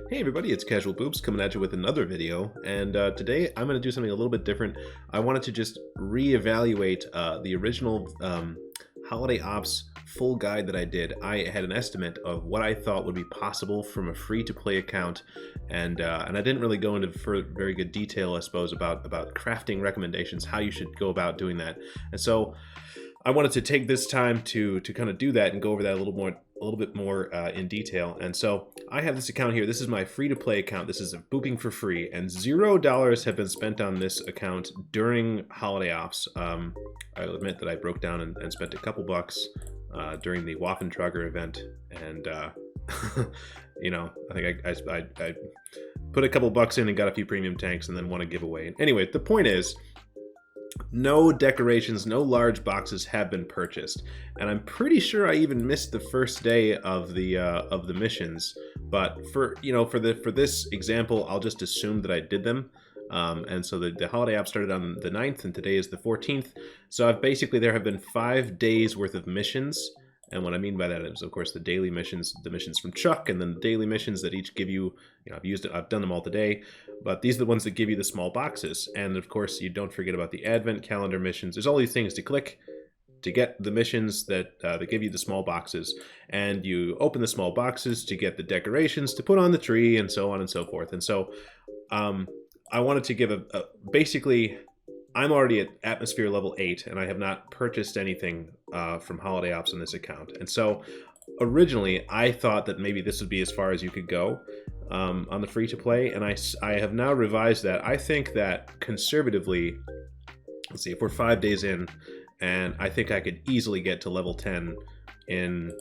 Hey everybody, it's Casual Boops coming at you with another video, and today I'm going to do something a little bit different. I wanted to just reevaluate the original Holiday Ops full guide that I did. I had an estimate of what I thought would be possible from a free-to-play account, and I didn't really go into very good detail, I suppose, about crafting recommendations, how you should go about doing that. And so I wanted to take this time to kind of do that and go over that a little bit more in detail. And so I have this account here. This is my free-to-play account. This is booping for free, and $0 have been spent on this account during Holiday Ops. I'll admit that I broke down and spent a couple bucks during the Waffentrager event, and you know, I think I put a couple bucks in and got a few premium tanks, and then won a giveaway. Anyway, the point is, no decorations, no large boxes have been purchased, and I'm pretty sure I even missed the first day of the missions. But for this example, I'll just assume that I did them. And so the holiday app started on the 9th, and today is the 14th. So there have been 5 days worth of missions. And what I mean by that is, of course, the daily missions, the missions from Chuck, and then the daily missions that each give you, I've done them all today, but these are the ones that give you the small boxes. And of course, you don't forget about the Advent calendar missions. There's all these things to click to get the missions that give you the small boxes. And you open the small boxes to get the decorations to put on the tree, and so on and so forth. And so I wanted to give basically, I'm already at Atmosphere level 8, and I have not purchased anything from Holiday Ops on this account. And so originally, I thought that maybe this would be as far as you could go on the free-to-play, and I have now revised that. I think that conservatively, let's see, if we're 5 days in, and I think I could easily get to level 10 in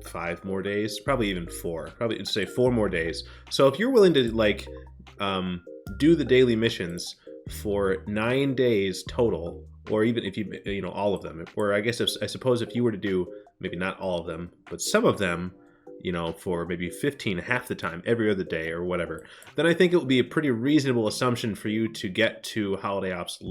5 more days, probably even 4, probably say 4 more days. So if you're willing to do the daily missions for 9 days total, or even if you all of them, or I suppose if you were to do maybe not all of them, but some of them, for maybe 15, half the time, every other day or whatever, then I think it would be a pretty reasonable assumption for you to get to Holiday Ops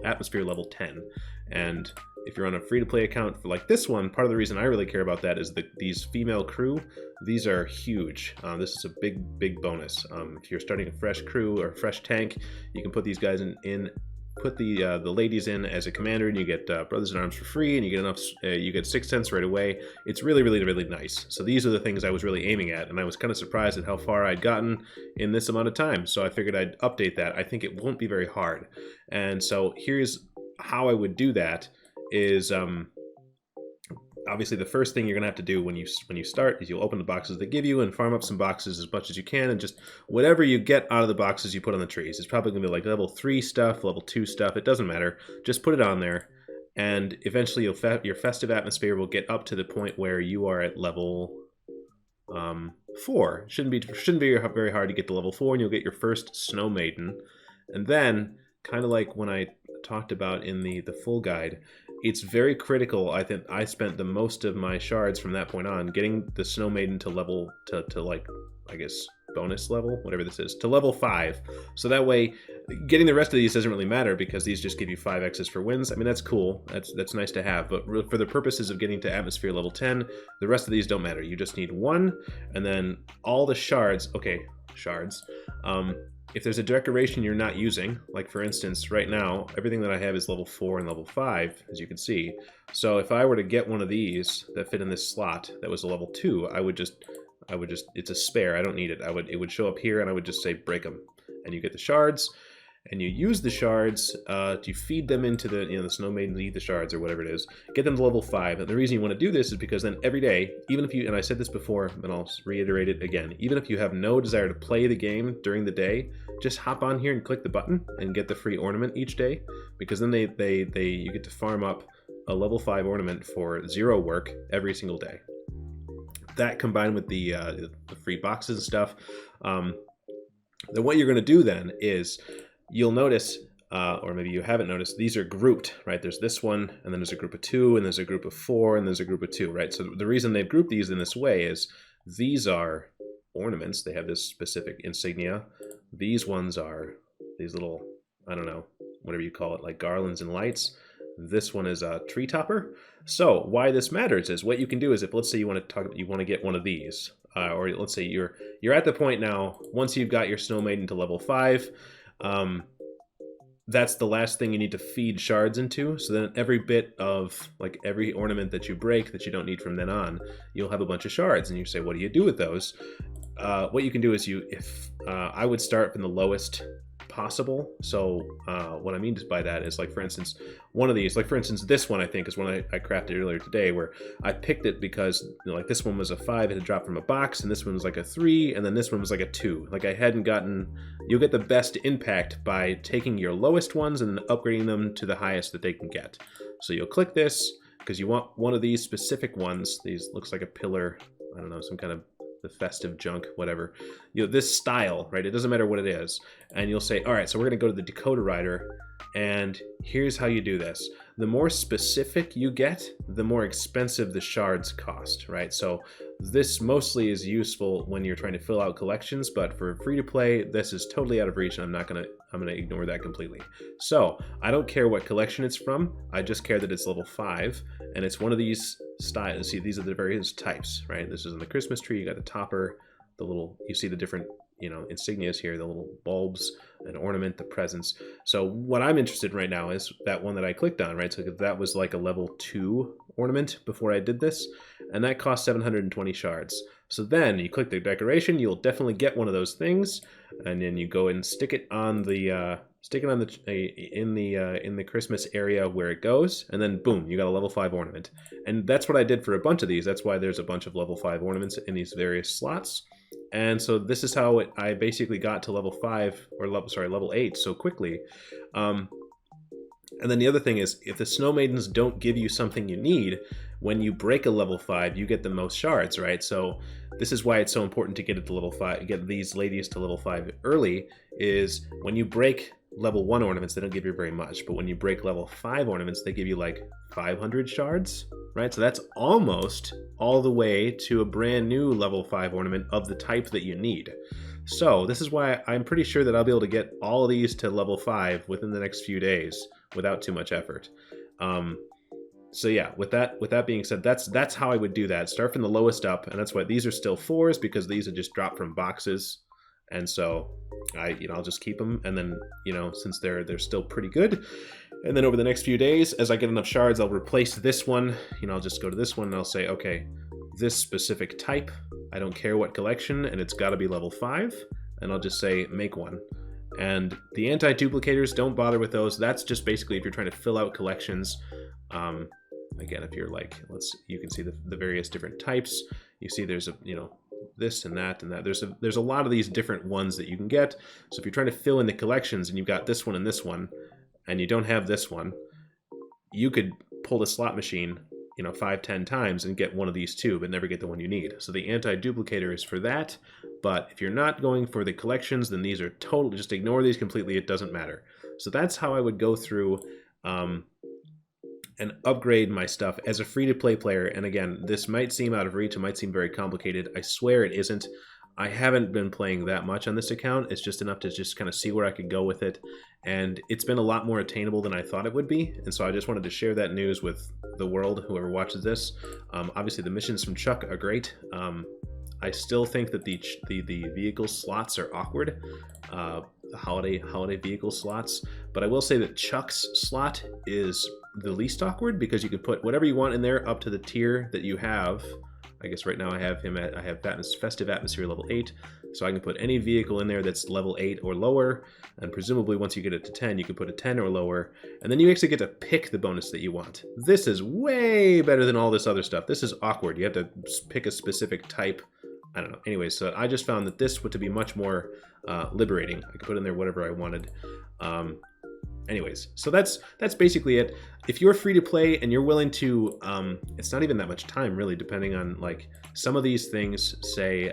Atmosphere level 10. And if you're on a free-to-play account for like this one, part of the reason I really care about that is these female crew. These are huge. This is a big bonus. If you're starting a fresh crew or a fresh tank, you can put these guys in. Put the ladies in as a commander, and you get Brothers in Arms for free, and you get enough. You get 6 cents right away. It's really nice. So these are the things I was really aiming at, and I was kind of surprised at how far I'd gotten in this amount of time. So I figured I'd update that. I think it won't be very hard, and so here's how I would do that. Is obviously the first thing you're gonna have to do when you start is you'll open the boxes they give you and farm up some boxes as much as you can, and just whatever you get out of the boxes you put on the trees. It's probably gonna be like level 3 stuff, level 2 stuff, it doesn't matter. Just put it on there, and eventually your Festive Atmosphere will get up to the point where you are at level 4. Shouldn't be very hard to get to level 4, and you'll get your first Snow Maiden. And then, kind of like when I talked about in the full guide, it's very critical. I think I spent the most of my shards from that point on getting the Snow Maiden to level to like, I guess, bonus level, whatever this is, to level 5. So that way, getting the rest of these doesn't really matter, because these just give you 5x's for wins. I mean, that's cool. That's nice to have. But for the purposes of getting to Atmosphere level 10, the rest of these don't matter. You just need 1, and then all the shards. Okay, shards. If there's a decoration you're not using, like for instance, right now, everything that I have is level 4 and level 5, as you can see. So if I were to get one of these that fit in this slot that was a level 2, I would just, it's a spare, I don't need it. It would show up here, and I would just say break them. And you get the shards, and you use the shards to feed them into the Snow Maidens eat the shards, or whatever it is, get them to level 5. And the reason you want to do this is because then every day, even if you, and I said this before, and I'll reiterate it again, even if you have no desire to play the game during the day, just hop on here and click the button and get the free ornament each day, because then you get to farm up a level 5 ornament for 0 work every single day. That combined with the free boxes and stuff, then what you're going to do then is, you'll notice, or maybe you haven't noticed, these are grouped, right? There's this one, and then there's a group of 2, and there's a group of 4, and there's a group of 2, right? So the reason they've grouped these in this way is these are ornaments. They have this specific insignia. These ones are these little, I don't know, whatever you call it, like garlands and lights. This one is a tree topper. So why this matters is, what you can do is, if let's say you want to get one of these, or let's say you're at the point now, once you've got your Snow Maiden to level 5, that's the last thing you need to feed shards into. So then every bit of, like, every ornament that you break that you don't need from then on, you'll have a bunch of shards. And you say, what do you do with those? What you can do is I would start from the lowest possible. So what I mean by that is, like, for instance, one of these, like for instance this one, I think is one I crafted earlier today, where I picked it because, you know, like this one was a 5, it had dropped from a box, and this one was like a 3, and then this one was like a 2. Like I hadn't gotten, you'll get the best impact by taking your lowest ones and then upgrading them to the highest that they can get. So you'll click this because you want one of these specific ones. These looks like a pillar, I don't know, some kind of the festive junk, whatever, you know, this style, right? It doesn't matter what it is. And you'll say, all right, so we're going to go to the Dakota Rider, and here's how you do this. The more specific you get, the more expensive the shards cost, right? So this mostly is useful when you're trying to fill out collections, but for free to play, this is totally out of reach, and I'm going to ignore that completely. So I don't care what collection it's from. I just care that it's level 5, and it's one of these styles. See, these are the various types, right? This is in the Christmas tree. You got the topper, the little, you see the different, you know, insignias here, the little bulbs, an ornament, the presents. So what I'm interested in right now is that one that I clicked on, right? So that was like a level 2 ornament before I did this, and that cost 720 shards. So then you click the decoration, you'll definitely get one of those things, and then you go and stick it on the in the Christmas area where it goes, and then boom, you got a level 5 ornament. And that's what I did for a bunch of these. That's why there's a bunch of level 5 ornaments in these various slots. And so this is how I basically got to level 5, or level 8 so quickly. And then the other thing is, if the Snow Maidens don't give you something you need, when you break a level 5, you get the most shards, right? So this is why it's so important to get it to level 5, get these ladies to level 5 early, is when you break level 1 ornaments, they don't give you very much, but when you break level 5 ornaments, they give you like 500 shards, right? So that's almost all the way to a brand new level 5 ornament of the type that you need. So this is why I'm pretty sure that I'll be able to get all of these to level 5 within the next few days without too much effort. So yeah, with that being said, that's how I would do that. Start from the lowest up, and that's why these are still 4s, because these are just dropped from boxes. And so I'll just keep them, and then, you know, since they're still pretty good, and then over the next few days, as I get enough shards, I'll replace this one. You know, I'll just go to this one and I'll say, okay, this specific type, I don't care what collection, and it's got to be level 5, and I'll just say make one. And the anti-duplicators, don't bother with those. That's just basically if you're trying to fill out collections. Again, if you're like, you can see the various different types. You see there's this and that and that. There's a lot of these different ones that you can get. So if you're trying to fill in the collections and you've got this one and this one, and you don't have this one, you could pull the slot machine, 5-10 times and get one of these two, but never get the one you need. So the anti-duplicator is for that. But if you're not going for the collections, then these are totally, just ignore these completely. It doesn't matter. So that's how I would go through and upgrade my stuff as a free-to-play player. And again, this might seem out of reach. It might seem very complicated. I swear it isn't. I haven't been playing that much on this account. It's just enough to just kind of see where I could go with it. And it's been a lot more attainable than I thought it would be. And so I just wanted to share that news with the world, whoever watches this. Obviously, the missions from Chuck are great. I still think that the vehicle slots are awkward. The holiday vehicle slots. But I will say that Chuck's slot is the least awkward, because you can put whatever you want in there up to the tier that you have. I guess right now I have Festive Atmosphere level 8, so I can put any vehicle in there that's level 8 or lower, and presumably once you get it to 10, you can put a 10 or lower, and then you actually get to pick the bonus that you want. This is way better than all this other stuff. This is awkward. You have to pick a specific type. I don't know. Anyways, so I just found that this would to be much more liberating. I could put in there whatever I wanted. Anyways, so that's basically it. If you're free to play and you're willing to, it's not even that much time really, depending on, like, some of these things say,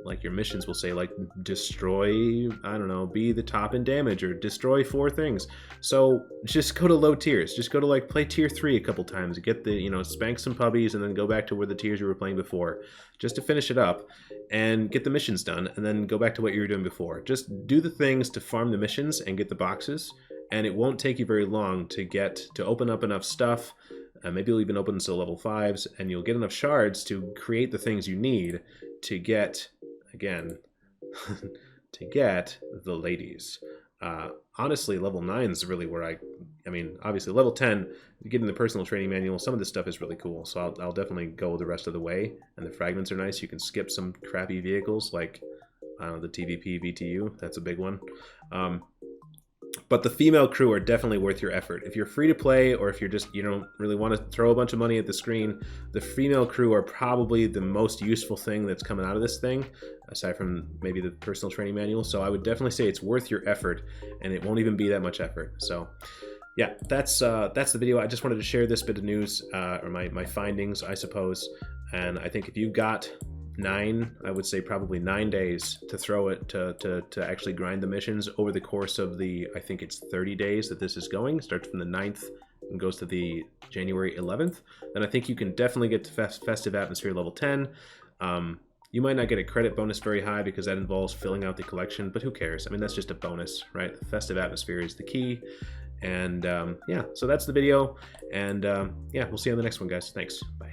like your missions will say, like, destroy, I don't know, be the top in damage, or destroy 4 things. So just go to low tiers. Just go to, like, play tier 3 a couple times, get the, spank some puppies, and then go back to where the tiers you were playing before, just to finish it up and get the missions done, and then go back to what you were doing before. Just do the things to farm the missions and get the boxes. And it won't take you very long to open up enough stuff. Maybe you'll even open until level 5s, and you'll get enough shards to create the things you need to get, again, to get the ladies. Honestly, level 9 is really where I mean, obviously level 10, you get in the personal training manual, some of this stuff is really cool. So I'll definitely go the rest of the way. And the fragments are nice. You can skip some crappy vehicles like the TVP VTU. That's a big one. But the female crew are definitely worth your effort. If you're free to play, or if you don't really want to throw a bunch of money at the screen, the female crew are probably the most useful thing that's coming out of this thing, aside from maybe the personal training manual. So I would definitely say it's worth your effort, and it won't even be that much effort. So yeah, that's the video. I just wanted to share this bit of news, or my findings, I suppose. And I think if you got I would say probably 9 days to throw it to actually grind the missions over the course of the, I think it's 30 days that this is going. It starts from the 9th and goes to the January 11th. Then I think you can definitely get to Festive Atmosphere level 10. You might not get a credit bonus very high because that involves filling out the collection, but who cares? I mean, that's just a bonus, right? The Festive Atmosphere is the key. And yeah, so that's the video. And yeah, we'll see you on the next one, guys. Thanks. Bye.